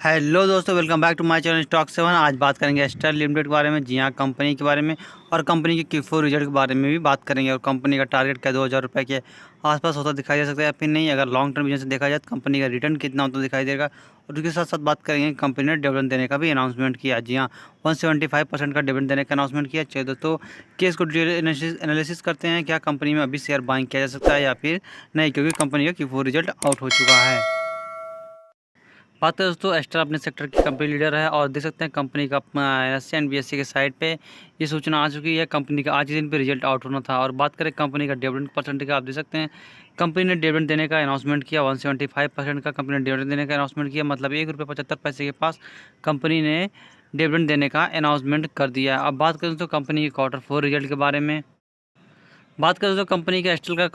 Hello दोस्तों, welcome back to my channel stock 7। आज बात करेंगे एस्टर लिमिटेड के बारे में। जी हाँ, कंपनी के बारे में और कंपनी के Q4 रिजल्ट के बारे में भी बात करेंगे। और कंपनी का टारगेट क्या 2000 रुपये के आसपास होता दिखाई दे सकता है या फिर नहीं। अगर लॉन्ग टर्म बिजनेस से देखा जाए तो कंपनी का रिटर्न कितना होता दिखाई देगा। और उसके साथ साथ बात करेंगे कंपनी ने डिविडेंड देने का भी अनाउंसमेंट किया। जी हाँ, 175% का डिविडेंड देने का अनाउंसमेंट किया। चलिए दोस्तों, केस को एनालिसिस करते हैं। क्या कंपनी में अभी शेयर बाइंग किया जा सकता है या फिर नहीं, क्योंकि कंपनी का Q4 रिजल्ट आउट हो चुका है। बात करें दोस्तों, एस्ट्रा अपने सेक्टर की कंपनी लीडर है और देख सकते हैं कंपनी का NSE एंड BSE के साइट पे ये सूचना आ चुकी है। कंपनी का आज के दिन पे रिजल्ट आउट होना था। और बात करें कंपनी का डिविडेंड परसेंट का, आप देख सकते हैं कंपनी ने डिविडेंड देने का अनाउंसमेंट किया। 175% का कंपनी ने डिविडेंड देने का अनाउंसमेंट किया, मतलब ₹1.75 के पास कंपनी ने डिविडेंड देने का अनाउंसमेंट कर दिया। अब बात करें दोस्तों कंपनी के Q4 रिजल्ट के बारे में। बात करें तो कंपनी का एस्टेल का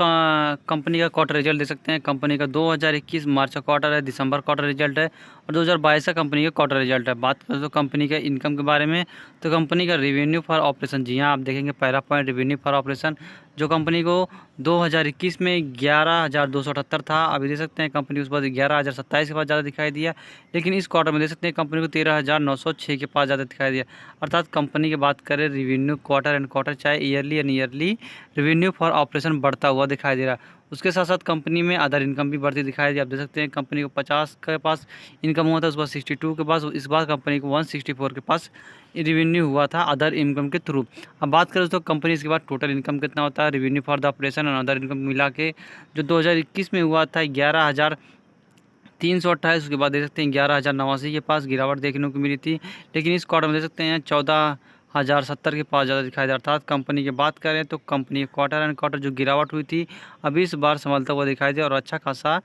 कंपनी का क्वार्टर रिजल्ट देख सकते हैं। कंपनी का 2021 मार्च का क्वार्टर है, दिसंबर क्वार्टर रिजल्ट है और 2022 का कंपनी का क्वार्टर रिजल्ट है। बात करें तो कंपनी के इनकम के बारे में, तो कंपनी का रेवेन्यू फॉर ऑपरेशन, जी हाँ आप देखेंगे पहला पॉइंट रेवेन्यू फॉर ऑपरेशन, जो कंपनी को 2021 में 11,278 था। अभी देख सकते हैं कंपनी उस पर 11,027 के पास ज़्यादा दिखाई दिया। लेकिन इस क्वार्टर में देख सकते हैं कंपनी को 13,906 के पास ज़्यादा दिखाई दिया। अर्थात कंपनी की बात करें रेवेन्यू क्वार्टर एंड क्वार्टर, चाहे yearly and yearly revenue for operation बढ़ता हुआ दिखाई दे रहा है। उसके साथ साथ कंपनी में अदर इनकम भी बढ़ती दिखाई दी। आप देख सकते हैं कंपनी को 50 के पास इनकम हुआ था, उस बार 62 के पास, इस बार कंपनी को 164 के पास रेवेन्यू हुआ था अदर इनकम के थ्रू। अब बात करें तो कंपनी इसके बाद टोटल इनकम कितना होता है, रेवेन्यू फॉर द ऑपरेशन और अदर इनकम मिला के जो 2021 में हुआ था 11,328, उसके बाद देख सकते हैं 11,089 के पास गिरावट देखने को मिली थी। लेकिन इस क्वार्टर में देख सकते हैं 14,070 के पास ज़्यादा दिखाई दे रहा। अर्थात कंपनी की बात करें तो कंपनी क्वार्टर एंड क्वार्टर जो गिरावट हुई थी अभी इस बार संभलता हुआ दिखाई दे और अच्छा खासा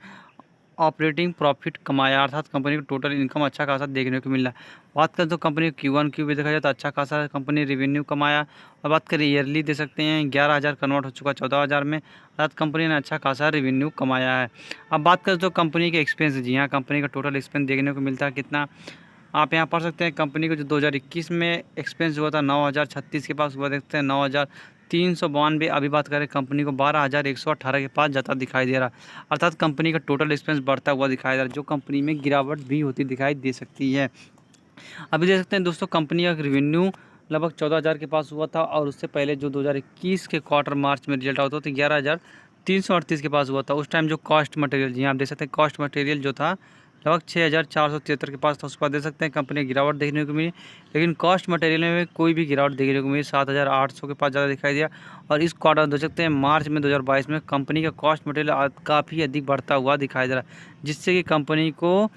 ऑपरेटिंग प्रॉफिट कमाया। अर्थात कंपनी को टोटल इनकम अच्छा खासा देखने को मिला। बात करें तो कंपनी Q1Q भी देखा जाए तो अच्छा खासा कंपनी रेवेन्यू कमाया। और बात करें ईयरली देख सकते हैं 11,000 कन्वर्ट हो चुका 14,000 में, अर्थात कंपनी ने अच्छा खासा रेवेन्यू कमाया है। अब बात करें तो कंपनी के एक्सपेंस, जी हाँ कंपनी का टोटल एक्सपेंस देखने को मिलता है कितना, आप यहाँ पढ़ सकते हैं। कंपनी को जो 2021 में एक्सपेंस हुआ था 9,036 के पास, हुआ देखते हैं 9,392। अभी बात करें कंपनी को 12,118 के पास जाता दिखाई दे रहा। अर्थात कंपनी का टोटल एक्सपेंस बढ़ता हुआ दिखाई दे रहा, जो कंपनी में गिरावट भी होती दिखाई दे सकती है। अभी देख सकते हैं दोस्तों कंपनी का रेवेन्यू लगभग 14,000 के पास हुआ था और उससे पहले जो 2021 के क्वार्टर मार्च में रिजल्ट आउट हुआ तो 11,338 के पास हुआ था। उस टाइम जो कॉस्ट मटेरियल, जी आप देख सकते हैं कॉस्ट मटेरियल जो था लगभग 6,473 के पास था। उसके बाद देख सकते हैं कंपनी गिरावट देखने को मिली, लेकिन कॉस्ट मटेरियल में कोई भी गिरावट देखने को मिली, 7,800 के पास ज़्यादा दिखाई दिया। और इस क्वार्टर देख सकते हैं मार्च में 2022 में कंपनी का कॉस्ट मटेरियल काफ़ी अधिक बढ़ता हुआ दिखाई दे रहा है, जिससे कि कंपनी को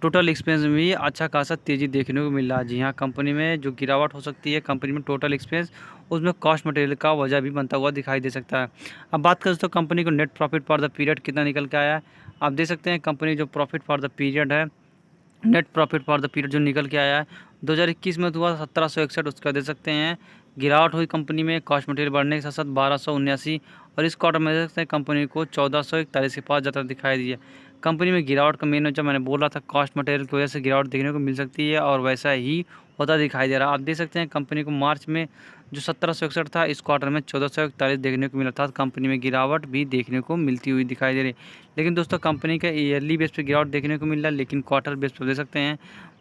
टोटल एक्सपेंस में भी अच्छा खासा तेज़ी देखने को मिल रहा है। जी हाँ, कंपनी में जो गिरावट हो सकती है कंपनी में टोटल एक्सपेंस, उसमें कॉस्ट मटेरियल का वजह भी बनता हुआ दिखाई दे सकता है। अब बात करें तो कंपनी को net profit for the period कितना निकल के आया है, आप देख सकते हैं कंपनी जो प्रॉफिट फॉर द पीरियड है, net profit for the period जो निकल के आया है 2021 में तो हुआ 1761, उसका दे सकते हैं गिरावट हुई कंपनी में कॉस्ट मटेरियल बढ़ने के साथ साथ 1279। और इस क्वार्टर में देख सकते हैं कंपनी को 1441 के पास ज़्यादा दिखाई दिया। कंपनी में गिरावट का मेन वजह मैंने बोला था कॉस्ट मटेरियल की वजह से गिरावट देखने को मिल सकती है और वैसा ही होता दिखाई दे रहा। आप देख सकते हैं कंपनी को मार्च में जो 1761 था इस क्वार्टर में 1441 देखने को मिला था। कंपनी में गिरावट भी देखने को मिलती हुई दिखाई दे रही। लेकिन दोस्तों कंपनी का ईयरली बेस पे गिरावट देखने को मिल रहा है, लेकिन क्वार्टर बेस पे देख सकते हैं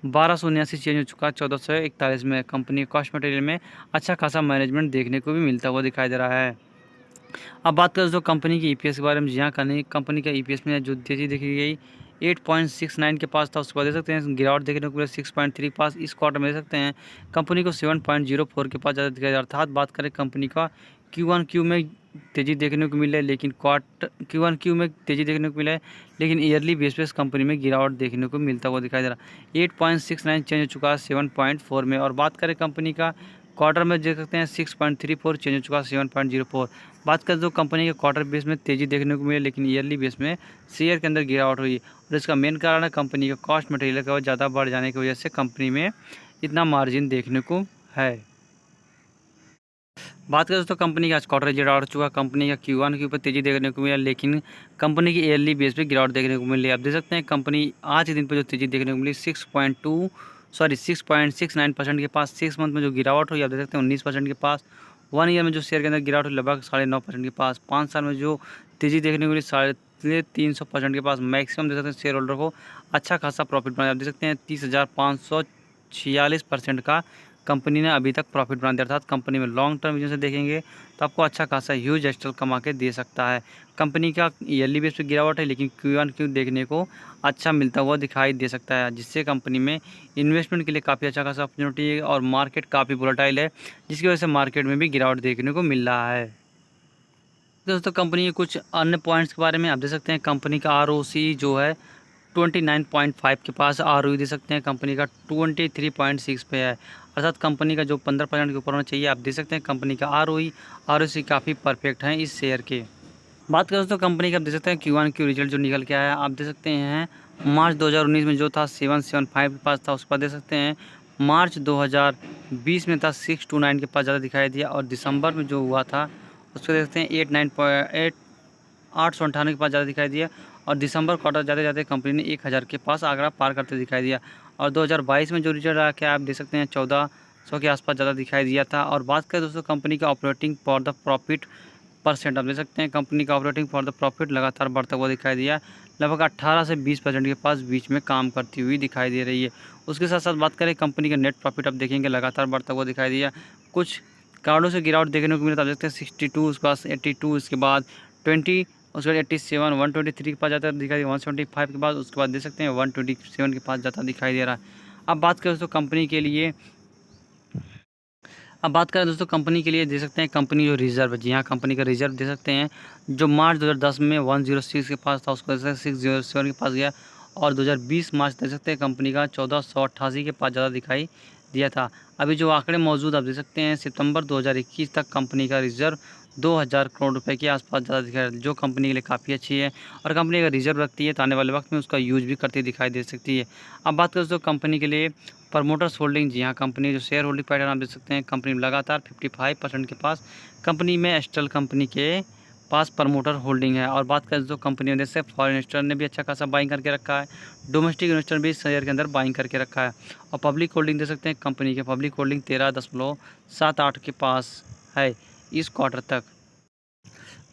1279 चेंज हो चुका है 1441 में। कंपनी कॉस्ट मटेरियल में अच्छा खासा मैनेजमेंट देखने को भी मिलता हुआ दिखाई दे रहा है। अब बात करें तो कंपनी की EPS के बारे में, जी हाँ कंपनी का EPS में जो तेजी देखी गई 8.69 के पास था, उसके बाद देख सकते हैं गिरावट देखने को मिला 6.3 पास। इस क्वार्टर में देख सकते हैं कंपनी को 7.04 के पास ज़्यादा दिखाई दे रहा। अर्थात बात करें कंपनी का Q1Q में तेज़ी देखने को मिला है, लेकिन Q1Q में तेज़ी देखने को मिला है, लेकिन ईयरली बेस पे कंपनी में गिरावट देखने को मिलता हुआ दिखाई दे रहा। 8.69 चेंज हो चुका है 7.4 में। और बात करें कंपनी का क्वार्टर में देख सकते हैं 6.34 चेंज हो चुका है 7.04। बात करें तो कंपनी के क्वार्टर बेस में तेज़ी देखने को मिली, लेकिन ईयरली बेस में शेयर के अंदर गिरावट हुई और इसका मेन कारण है कंपनी का कॉस्ट मटेरियल का ज़्यादा बढ़ जाने की वजह से कंपनी में इतना मार्जिन देखने को है। बात करें तो कंपनी का आज क्वार्टर रिजल्ट आ चुका, कंपनी का Q1Q पर तेज़ी देखने को मिला, लेकिन कंपनी की ईयरली बेस पे गिरावट देखने को मिली। आप देख सकते हैं कंपनी आज के दिन पर जो तेज़ी देखने को मिली 6.69% के पास। 6 मंथ में जो गिरावट हुई आप देख सकते हैं 19% के पास, 1 ईयर में जो शेयर के अंदर गिरावट हुई लगभग 9.5% के पास, 5 साल में जो तेज़ी देखने को मिली 350% के पास। मैक्सिमम देख सकते हैं शेयर होल्डर को अच्छा खासा प्रॉफिट बना, आप देख सकते हैं 30,546% का कंपनी ने अभी तक प्रॉफिट बना दिया। अर्थात कंपनी में लॉन्ग टर्म विजन से देखेंगे तो आपको अच्छा खासा ह्यूज एक्स्ट्रा कमा के दे सकता है। कंपनी का ईयरली बेस पे गिरावट है, लेकिन Q1Q देखने को अच्छा मिलता हुआ दिखाई दे सकता है, जिससे कंपनी में इन्वेस्टमेंट के लिए काफ़ी अच्छा खासा अपॉर्चुनिटी है और मार्केट काफ़ी वोलेटाइल है, जिसकी वजह से मार्केट में भी गिरावट देखने को मिल रहा है। दोस्तों कंपनी के कुछ अन्य पॉइंट्स के बारे में आप देख सकते हैं, कंपनी का ROC जो है 29.5 के पास, ROE दे सकते हैं कंपनी का 23.6 पे है। अर्थात कंपनी का जो 15% के ऊपर होना चाहिए, आप देख सकते हैं कंपनी का ROC काफ़ी परफेक्ट हैं इस शेयर के। बात करें दोस्तों कंपनी का, आप देख सकते हैं Q1Q रिजल्ट जो निकल के आया, आप देख सकते हैं मार्च 2019 में जो था 775 के पास था, उस पर देख सकते हैं मार्च 2020 में था 629 के पास ज़्यादा दिखाई दिया, और दिसंबर में जो हुआ था उस पर देखते हैं 898 के पास ज़्यादा दिखाई दिया, और दिसंबर क्वार्टर जाते जाते कंपनी ने 1000 के पास आंकड़ा पार करते दिखाई दिया। और 2022 में जो रिजल्ट आ के आप देख सकते हैं 1400 के आसपास ज़्यादा दिखाई दिया था। और बात करें दोस्तों कंपनी का operating for the profit percent, आप देख सकते हैं कंपनी का ऑपरेटिंग फॉर द प्रॉफिट लगातार बढ़ता हुआ दिखाई दिया, लगभग 18 से 20% के पास बीच में काम करती हुई दिखाई दे रही है। उसके साथ साथ बात करें कंपनी का नेट प्रॉफिट, आप देखेंगे लगातार बढ़ता हुआ दिखाई दिया। कुछ कारणों से गिरावट देखने को मिला, आप देखते हैं 62, उसके बाद 82, उसके बाद 20, उसके बाद 87, 123 के पास जाता दिखाई दिया, 175 के बाद, उसके बाद देख सकते हैं 127 के पास जाता दिखाई दे रहा है। अब बात करें दोस्तों कंपनी के लिए, कंपनी के लिए देख सकते हैं कंपनी जो रिजर्व, जी हाँ कंपनी का रिजर्व देख सकते हैं, जो मार्च 2010 में 106 के पास था, उसको 607 के पास गया, और 2020 मार्च देख सकते हैं कंपनी का 1488 के पास ज़्यादा दिखाई दिया था। अभी जो आंकड़े मौजूद आप देख सकते हैं सितंबर 2021 तक कंपनी का रिजर्व 2000 करोड़ रुपए के आसपास ज़्यादा दिखाई, जो कंपनी के लिए काफ़ी अच्छी है, और कंपनी अगर रिजर्व रखती है तो आने वाले वक्त में उसका यूज भी करती दिखाई दे सकती है। अब बात करें दोस्तों कंपनी के लिए प्रमोटर्स होल्डिंग, जी हाँ कंपनी जो शेयर होल्डिंग पैटर्न आप देख सकते हैं, कंपनी में लगातार 55% के पास कंपनी में एस्ट्रल कंपनी के पास प्रमोटर होल्डिंग है। और बात करें तो कंपनी में जैसे फॉरेन इन्वेस्टर ने भी अच्छा खासा बाइंग करके रखा है, डोमेस्टिक इन्वेस्टर भी शेयर के अंदर बाइंग करके रखा है, और पब्लिक होल्डिंग देख सकते हैं कंपनी के पब्लिक होल्डिंग 13.78 के पास है इस क्वार्टर तक।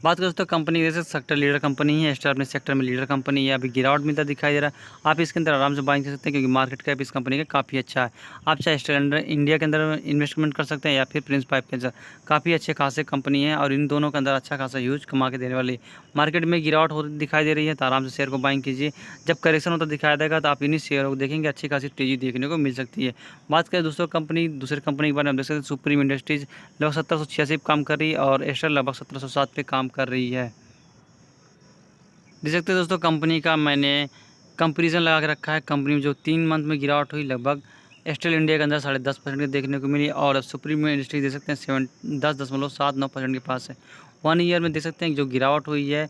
बात करें दोस्तों कंपनी जैसे सेक्टर लीडर कंपनी है, एस्ट्रल अपने सेक्टर में लीडर कंपनी है, अभी गिरावट मिलता दिखाई दे रहा है, आप इसके अंदर आराम से बाइंग कर सकते हैं, क्योंकि मार्केट कैप इस कंपनी का काफ़ी अच्छा है। आप चाहे एस्ट्रल इंडिया के अंदर इन्वेस्टमेंट कर सकते हैं या फिर प्रिंस पाइप के अंदर, काफ़ी अच्छे खासे कंपनी है, और इन दोनों के अंदर अच्छा खासा यूज कमा के देने वाली। मार्केट में गिरावट होती दिखाई दे रही है तो आराम से शेयर को बाइंग कीजिए, जब करेक्शन होता दिखाई देगा तो आप इन्हीं शेयरों को देखेंगे अच्छी खासी तेजी देखने को मिल सकती है। बात करें दूसरी कंपनी के बारे में देख सकते हैं, सुप्रीम इंडस्ट्रीज लगभग 1786 पे काम कर रही है, और एस्ट्रल लगभग 1707 पे काम कर रही है। देख सकते हैं दोस्तों कंपनी का मैंने कंपेरिजन लगा के रखा है, कंपनी में जो 3 मंथ में गिरावट हुई लगभग एस्ट्रल इंडिया के अंदर 10.5% देखने को मिली, और सुप्रीम इंडस्ट्री देख सकते हैं 10.79% के पास है। 1 ईयर में देख सकते हैं जो गिरावट हुई है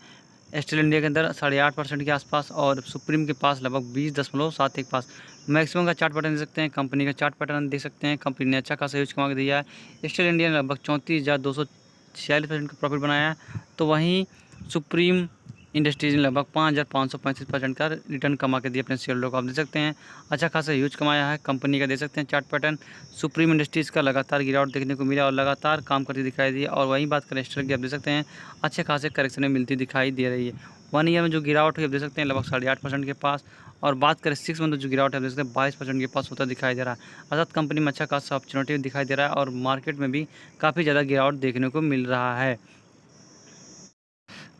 एस्ट्रल इंडिया के अंदर 8.5% के आसपास, और सुप्रीम के पास लगभग 20.71 के पास। मैक्सिमम का चार्ट पैटर्न देख सकते हैं, कंपनी का चार्ट पैटर्न देख सकते हैं, कंपनी ने अच्छा खासा यूज कमा के दिया है। एस्ट्रल इंडिया ने लगभग 34,246% का प्रॉफिट बनाया है, तो वहीं सुप्रीम इंडस्ट्रीज ने लगभग 5,535% का रिटर्न कमा के दिया अपने शेयर होल्डर को। आप देख सकते हैं अच्छा खासा यूज कमाया है कंपनी का, देख सकते हैं चार्ट पैटर्न। सुप्रीम इंडस्ट्रीज़ का लगातार गिरावट देखने को मिला और लगातार काम करती दिखाई दी, और वहीं बात करें एस्ट्रल की, आप देख सकते हैं अच्छे खासे करेक्शन मिलती दिखाई दे रही है। 1 ईयर में जो गिरावट हुई आप देख सकते हैं लगभग 8.5% के पास, और बात करें 6 मंथ जो गिरावट है आप देख सकते हैं 22% के पास होता दिखाई दे रहा है। अर्थात कंपनी में अच्छा खासा अपॉर्चुनिटी दिखाई दे रहा है, और मार्केट में भी काफ़ी ज़्यादा गिरावट देखने को मिल रहा है।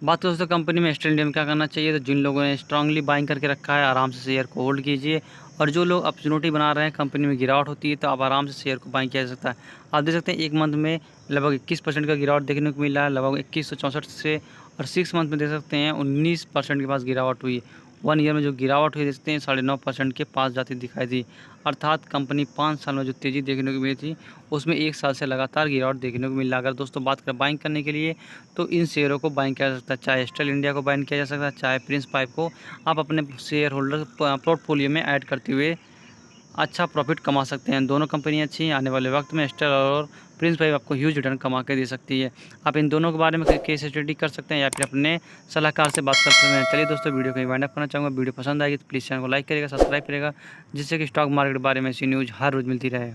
बात दोस्तों कंपनी में एस्ट्रल इंडिया में क्या करना चाहिए, तो जिन लोगों ने स्ट्रांगली बाइंग करके रखा है आराम से शेयर को होल्ड कीजिए, और जो लोग अपॉर्चुनिटी बना रहे हैं कंपनी में गिरावट होती है तो आप आराम से शेयर को बाइंग किया जा सकता है। आप देख सकते हैं 1 मंथ में लगभग 21% का गिरावट देखने को मिला है, लगभग 2164 से, और 6 मंथ में देख सकते हैं 19% के पास गिरावट हुई। 1 ईयर में जो गिरावट हुई देखते हैं 9.5% के पास जाती दिखाई दी। अर्थात कंपनी 5 साल में जो तेज़ी देखने को मिली थी उसमें 1 साल से लगातार गिरावट देखने को मिल रहा है। अगर दोस्तों बात करें बाइंग करने के लिए तो इन शेयरों को बाइंग किया जा सकता है, चाहे एस्ट्रल इंडिया को बाइंग किया जा सकता है, चाहे प्रिंस पाइप को आप अपने शेयर होल्डर पोर्टफोलियो में ऐड करते हुए अच्छा प्रॉफिट कमा सकते हैं। दोनों कंपनी अच्छी हैं, आने वाले वक्त में एस्ट्रल और प्रिंस पाइप आपको ह्यूज रिटर्न कमा के दे सकती है। आप इन दोनों के बारे में केस स्टडी कर सकते हैं या फिर अपने सलाहकार से बात कर सकते हैं। चलिए दोस्तों वीडियो को वाइंड अप करना चाहूँगा, वीडियो पसंद आएगी तो प्लीज़ चैनल को लाइक करेगा, सब्सक्राइब करेगा, जिससे कि स्टॉक मार्केट के बारे में ऐसी न्यूज़ हर रोज़ मिलती रहे।